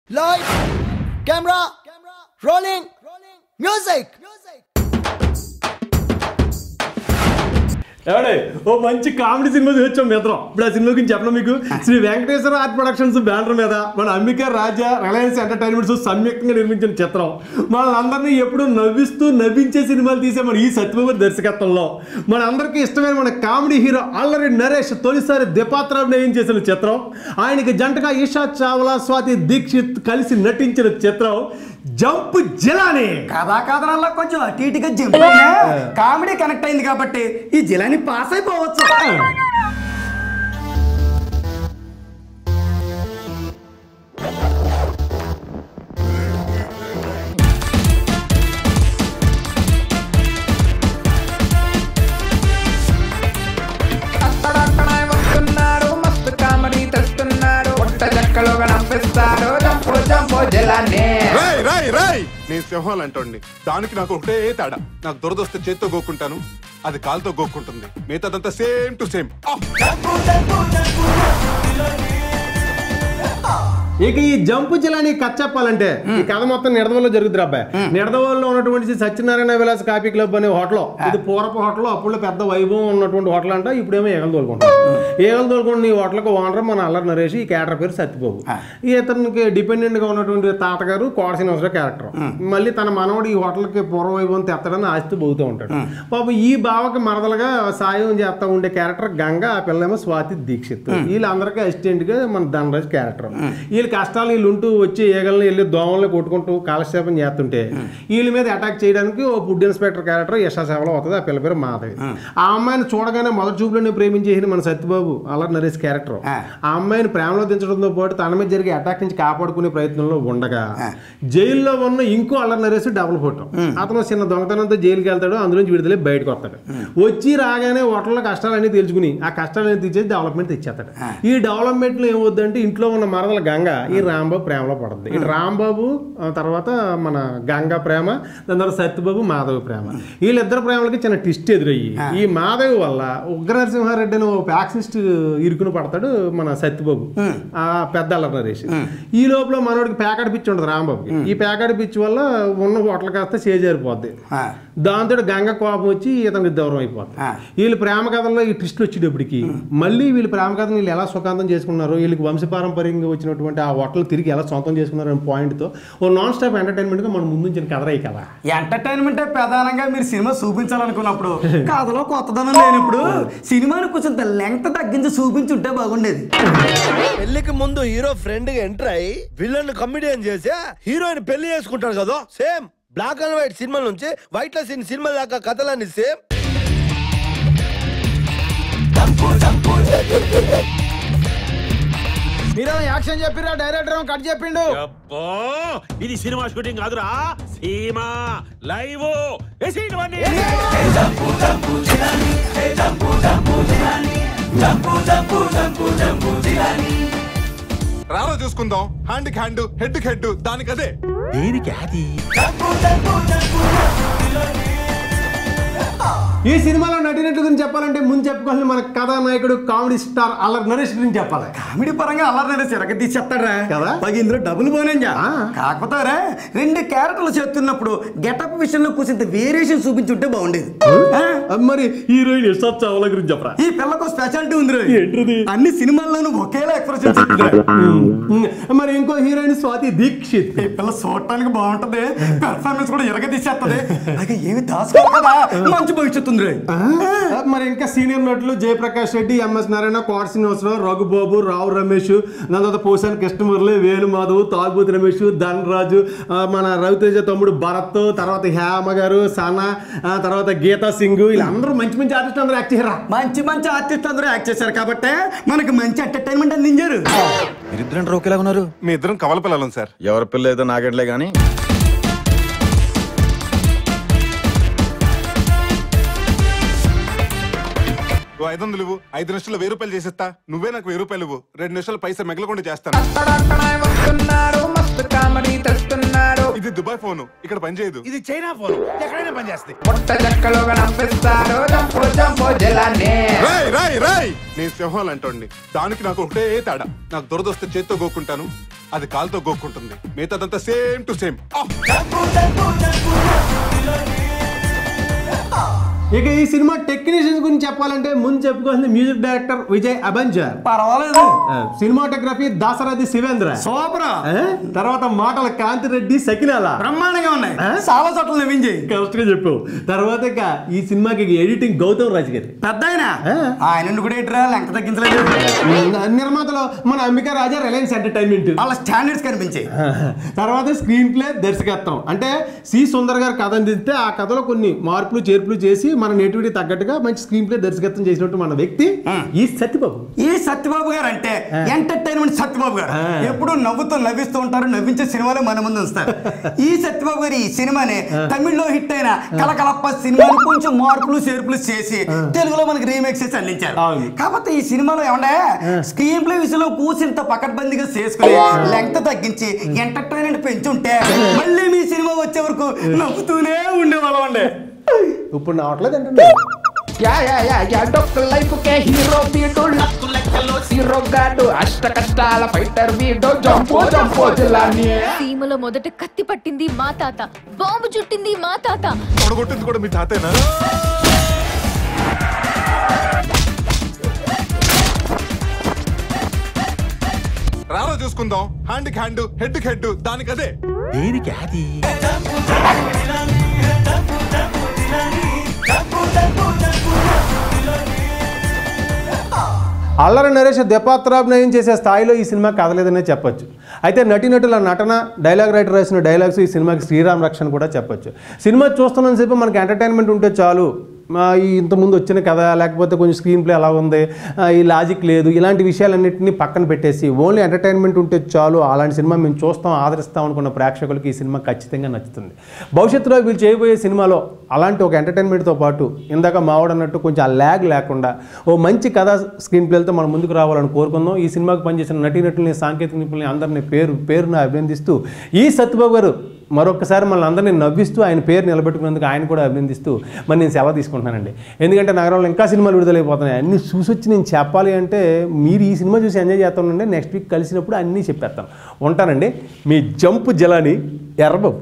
Light, camera, rolling, music. ఏమండి ఓ మంచి comedy cinema చూసాం మిత్రం. ఇప్పుడు ఆ సినిమా గురించి చెప్పడం మీకు Shri Venkateswara art productions banner మీద మన అంబికా రాజా రిలయన్స్ ఎంటర్టైన్మెంట్స్ సంయుక్తంగా నిర్మించిన చిత్రం. మనందరినీ ఎప్పుడు నవ్వించే సినిమాలు తీసే మన ఈ సత్యబాబు దర్శకత్వంలో మన అందరికీ ఇష్టమైన మన కామెడీ హీరో అల్లరి నరేష్ తొలిసారి ద్విపాత్రాభినయం చేసిన చిత్రం. ఆయనకి జంటగా ఈషా చావ్లా, స్వాతి దీక్షిత్ కలిసి నటించిన చిత్రం జంప్ జిలానీ. కథాకథనాల్లో కొంచెం అటు ఇటుగా జంప్ కామెడీ కనెక్ట్ అయింది కాబట్టి ఈ జిలానీ పాస్ అయిపోవచ్చు. నేను సింహాలు అంటోండి. దానికి నాకు ఒకటే తేడా, నాకు దొరదొస్తే చేత్తో గోక్కుంటాను, అది కాలుతో గోక్కుంటుంది. మిగతాదంతా సేమ్ టు సేమ్. ఇక ఈ జంపు జిలానీ కథ చెప్పాలంటే ఈ కథ మొత్తం నిడదవల్లో జరుగుతుంది. అబ్బాయి నిడదవల్లో ఉన్నటువంటి సత్యనారాయణ విలాస్ కాఫీ క్లబ్ అనే హోటల్, ఇది పూర్వపు హోటల్, అప్పుడు పెద్ద వైభవం ఉన్నటువంటి హోటల్ అంట. ఇప్పుడేమో ఏగలు తోలుకుంటాం. ఏగలు తోలుకుంటున్న ఈ హోటల్కి ఓనర్ మన అల్లరి నరేష్, ఈ క్యారెక్టర్ పేరు సత్యబాబు. ఇతనికి డిపెండెంట్ గా ఉన్నటువంటి తాతగారు కోడసిన క్యారెక్టర్. మళ్ళీ తన మనవడు ఈ హోటల్కి పూర్వ వైభవం తెత్తడని ఆస్తి పోతూ ఉంటాడు. పాప ఈ బావకి మరదలుగా సాయం చేస్తా ఉండే క్యారెక్టర్ గంగా, ఆ పిల్లేమో స్వాతి దీక్షిత్. వీళ్ళందరికీ అసిస్టెంట్ గా మన ధనరాజ్ క్యారెక్టర్. కష్టాలు వీళ్ళు ఉంటూ వచ్చి ఏగల్ని వెళ్ళి దోమల్ని కొట్టుకుంటూ కాలక్షేపం చేస్తుంటే వీళ్ళ మీద అటాక్ చేయడానికి ఓ ఫుడ్ ఇన్స్పెక్టర్ క్యారెక్టర్ యశా సేవలో అవుతుంది. ఆ పిల్ల పేరు మాధవి. ఆ అమ్మాయిని చూడగానే మొదటి చూపులోనే ప్రేమించేసిన మన సత్యబాబు అల్లరి నరేష్ క్యారెక్టర్ ఆ అమ్మాయిని ప్రేమలో దించడంతో పాటు తన మీద జరిగే అటాక్ నుంచి కాపాడుకునే ప్రయత్నంలో ఉండగా జైల్లో ఉన్న ఇంకో అల్లరి నరేష్ డబుల్ ఫోటో. అతను చిన్న దొంగతనంతో జైలుకి వెళ్తాడు, అందులోంచి విడుదలై బయటకు వస్తాడు. వచ్చి రాగానే హోటల్లో కష్టాలన్నీ తెలుసుకుని ఆ కష్టాలన్నీ తీసేసి డెవలప్మెంట్ తెచ్చేస్తాడు. ఈ డెవలప్మెంట్ లో ఏమవుద్దంటే ఇంట్లో ఉన్న మరదల గంగ ఈ రాంబాబు ప్రేమలో పడుతుంది. ఇటు రాంబాబు తర్వాత మన గంగా ప్రేమ, దాని తర్వాత సత్యబాబు మాధవి ప్రేమ. వీళ్ళిద్దరు ప్రేమలకి చిన్న ట్విస్ట్ ఎదురయ్యి ఈ మాధవి వల్ల ఉగ్ర నరసింహారెడ్డి అని ఓ ఫ్యాక్షనిస్ట్ ఇరుకుని పడతాడు మన సత్యబాబు, ఆ పెద్ద అల్లరి నరేష్. ఈ లోపల మనోడికి ప్యాకెట్ పిచ్చి ఉంటుంది రాంబాబుకి. ఈ ప్యాకెట్ పిచ్చి వల్ల ఉన్న హోటల్ కాస్త చేజారిపోద్ది. దాంతో గంగ కోపం వచ్చి ఇతనికి దూరం అయిపోతుంది. వీళ్ళు ప్రేమ కథల్లో ఈ ట్విస్ట్ వచ్చేటప్పటికి మళ్ళీ వీళ్ళు ప్రేమ కథను వీళ్ళు ఎలా సుఖాంతం చేసుకున్నారు, వీళ్ళకి వంశపారంపర్యంగా వచ్చినటువంటి ఆ హోటల్ తిరిగి ఎలా సొంతం చేసుకున్నారు అనే పాయింట్తో ఓ నాన్ స్టాప్ ఎంటర్టైన్మెంట్ గా మనం ముందు కథ అయ్యి కదా. ఎంటర్టైన్మెంట్ ప్రధానంగా మీరు సినిమా చూపించాలనుకున్నప్పుడు, కథలో కొత్తదనం లేనప్పుడు సినిమాని కొంచెం లెంగ్త్ తగ్గించి చూపించుంటే బాగుండేది. పెళ్లికి ముందు హీరో ఫ్రెండ్ గా ఎంటర్ అయ్యి విలన్ కమిడియన్ చేసి హీరోయిన్ పెళ్లి చేసుకుంటాడు కదా. సేమ్ బ్లాక్ అండ్ వైట్ సినిమా నుంచి వైట్ లెస్ సినిమా దాకా కథలన్నీ సేమ్. మీరేమో యాక్షన్ చెప్పిరా, డైరెక్టర్ కట్ చెప్పిండు. ఇది సినిమా షూటింగ్ కాదురా, సినిమా లైవ్. రారా చూసుకుందాం, హ్యాండ్ కి హ్యాండ్, హెడ్ కి హెడ్, దానికి అదే. దేనికి అది? ఈ సినిమాలో నటినట్టు గురించి చెప్పాలంటే ముందు చెప్పుకోవాలి మన కథానాయకుడు కామెడీ స్టార్ అల్లరి నరేష్ గురించి చెప్పాలి. కామెడీ పరంగా అల్లరి నరేష్ ఎరగ చెప్తాడా కదా. ఇందులో డబుల్ బోనేంజా. కాకపోతే రెండు క్యారెక్టర్లు చెప్తున్నప్పుడు గెటప్ విషయంలో కొంచెం వేరియేషన్ చూపించుంటే బాగుండేది. మరి హీరోయిన్ యశా చావ్లా గురించి చెప్పరా. ఈ పిల్లకు స్పెషాలిటీ ఉంది. ఏంటిది? అన్ని సినిమాల్లోనూ ఒకేలా ఎక్స్ప్రెషన్. మరి ఇంకో హీరోయిన్ స్వాతి దీక్షిత్. ఈ పిల్ల చూడటానికి బాగుంటది, పెర్ఫార్మెన్స్ కూడా ఎరగ తీసేస్తుంది. అలాగే ఏమి దాచుకోవాలి కదా, మంచి భవిష్యత్తు. మరి ఇంకా సీనియర్ నటులు జయప్రకాష్ రెడ్డి, ఎంఎస్ నారాయణ, కోట శ్రీనివాసరావు, రఘుబాబు, రావు రమేష్, దాని తర్వాత పోసాని కృష్ణమురళి, వేలు మాధవ్, తాల్బూతి రమేష్, ధనరాజు, మన రవితేజ తమ్ముడు భరత్, తర్వాత హేమ గారు, సనా, తర్వాత గీతా సింగ్, వీళ్ళందరూ మంచి మంచి ఆర్టిస్ట్ అందరూ యాక్ట్ చేశారు. మంచి మంచి ఆర్టిస్ట్ అందరూ యాక్ట్ చేశారు కాబట్టి మనకి మంచి ఎంటర్టైన్మెంట్ అందించారు. మీరిద్దరు ఒకేలా ఉన్నారు. మీ ఇద్దరం కవల పిల్లలం సార్. ఎవరి పిల్ల ఏదో నాగట్లే గానీ ఓ 500 ఇవ్వు, 5 నిమిషాలు 1000 రూపాయలు చేసేస్తా. నువ్వే నాకు 1000 రూపాయలు ఇవ్వు, 2 నిమిషాలు పైసా మిగలకుండా చేస్తాను. ఇది దుబాయ్ ఫోన్, ఇక్కడ పని చేయదు. ఇది చైనా ఫోన్, ఎక్కడైనా పని చేస్తుంది. నేను సింహాలు అంటోండి. దానికి నాకు ఒకటే తేడా, నాకు దొరదొస్తే చేత్తో గోక్కుంటాను, అది కాలుతో గోక్కుంటుంది మిగతాదంతా సేమ్ టు సేమ్. ఇక ఈ సినిమా టెక్నీషియన్స్ గురించి చెప్పాలంటే ముందు చెప్పుకోవాల్సింది మ్యూజిక్ డైరెక్టర్ విజయ్ అబంజర్, పర్వాలేదు. Cinematography Dasarathi Shivendra, super. తర్వాత మాటల కాంతిరెడ్డి సకినాల బ్రహ్మాండంగా ఉన్నాయి. చాలా చోట్ల నవ్వించాయి. కరెక్ట్ గా చెప్పు. తర్వాత ఇక ఈ సినిమాకి ఎడిటింగ్ గౌతమ్ రాజ్ గారి, పెద్ద ఆయన కూడా ఏంట్రా లెంక తగ్గించలేదు. నిర్మాతలో మన అంబికా రాజా, రిలయన్స్ ఎంటర్టైన్మెంట్, వాళ్ళ స్టాండర్డ్స్ కనిపించాయి. తర్వాత స్క్రీన్ ప్లే, దర్శకత్వం అంటే సి సుందర్ గారు కథ అందిస్తే ఆ కథలో కొన్ని మార్పులు చేర్పులు చేసి మన నేటివిటీ తగ్గట్టుగా మంచి స్క్రీన్ ప్లే దర్శకత్వం చేసినట్టు మన వ్యక్తి ఈ సత్యబాబు. ఈ సత్యబాబు గారు అంటే ఎంటర్టైన్మెంట్ సత్యబాబు గారు. ఎప్పుడు నవ్విస్తూ ఉంటారు, నవ్వించే సినిమాలు మన ముందు వస్తారు. ఈ సత్యబాబు గారు ఈ సినిమాని తమిళ్లో హిట్ అయిన కలకలప్ప సినిమాని కొంచెం మార్పులు చేర్పులు చేసి తెలుగులో మనకి రీమేక్ చేసి అందించారు. కాకపోతే ఈ సినిమాలో ఏమన్నా స్క్రీన్ ప్లే విషయంలో కూసింత పకడ్బందీగా చేసుకుని లెంగ్త్ తగ్గించి ఎంటర్టైన్మెంట్ పెంచుంటే మళ్ళీ మీ సినిమా వచ్చే వరకు నవ్వుతూనే ఉండేవాళ్ళం అండి. ఇప్పుడు నావట్లేదు అంటే లైఫ్ కే హీరో వీడు లక్కు లెక్కలో హీరో గాడు అష్ట కష్టాల ఫైటర్ వీడు జంపో జంపో జిల్లాని. సీమలో మొదట కత్తి పట్టింది మా తాత, బాంబు చుట్టింది మా తాత, తొడగొట్టింది కూడా మీ తాతేనా? రారా చూసుకుందాం. హ్యాండ్కి హ్యాండ్, హెడ్కి హెడ్, దానికి అదే. దేనికి అది? అల్లరి నరేష్ దెపాత్రాభినయం చేసే స్థాయిలో ఈ సినిమా కదలేదనే చెప్పొచ్చు. అయితే నటీనటుల నటన, డైలాగ్ రైటర్ రాసిన డైలాగ్స్ ఈ సినిమాకి శ్రీరామ్ రక్షణ కూడా చెప్పొచ్చు. సినిమా చూస్తున్నంతసేపు మనకి ఎంటర్టైన్మెంట్ ఉంటే చాలు, ఈ ఇంతకుముందు వచ్చిన కథ లేకపోతే కొంచెం స్క్రీన్ ప్లే అలా ఉంది, ఈ లాజిక్ లేదు, ఇలాంటి విషయాలన్నింటినీ పక్కన పెట్టేసి ఓన్లీ ఎంటర్టైన్మెంట్ ఉంటే చాలు, అలాంటి సినిమా మేము చూస్తాం ఆదరిస్తాం అనుకున్న ప్రేక్షకులకి ఈ సినిమా ఖచ్చితంగా నచ్చుతుంది. భవిష్యత్తులో వీళ్ళు చేయబోయే సినిమాలో అలాంటి ఒక ఎంటర్టైన్మెంట్తో పాటు ఇందాక మావాడన్నట్టు కొంచెం ఆ ల్యాగ్ లేకుండా ఓ మంచి కథ స్క్రీన్ ప్లేలతో మనం ముందుకు రావాలని కోరుకుందాం. ఈ సినిమాకి పనిచేసిన నటీనటుల్ని, సాంకేతిక నిపుణుల్ని అందరినీ పేరును అభినందిస్తూ ఈ సత్యబాబు గారు మరొకసారి మళ్ళీ అందరినీ నవ్విస్తూ ఆయన పేరు నిలబెట్టుకున్నందుకు ఆయన కూడా అభినందిస్తూ మరి నేను సెలవు తీసుకుంటున్నానండి. ఎందుకంటే నగరంలో ఇంకా సినిమాలు విడుదలైపోతున్నాయి. అన్నీ చూసొచ్చి నేను చెప్పాలి అంటే మీరు ఈ సినిమా చూసి ఎంజాయ్ చేస్తానండి. నెక్స్ట్ వీక్ కలిసినప్పుడు అన్నీ చెప్పేస్తాను. ఉంటానండి, మీ జంపు జలాని ఎర్రబాబు.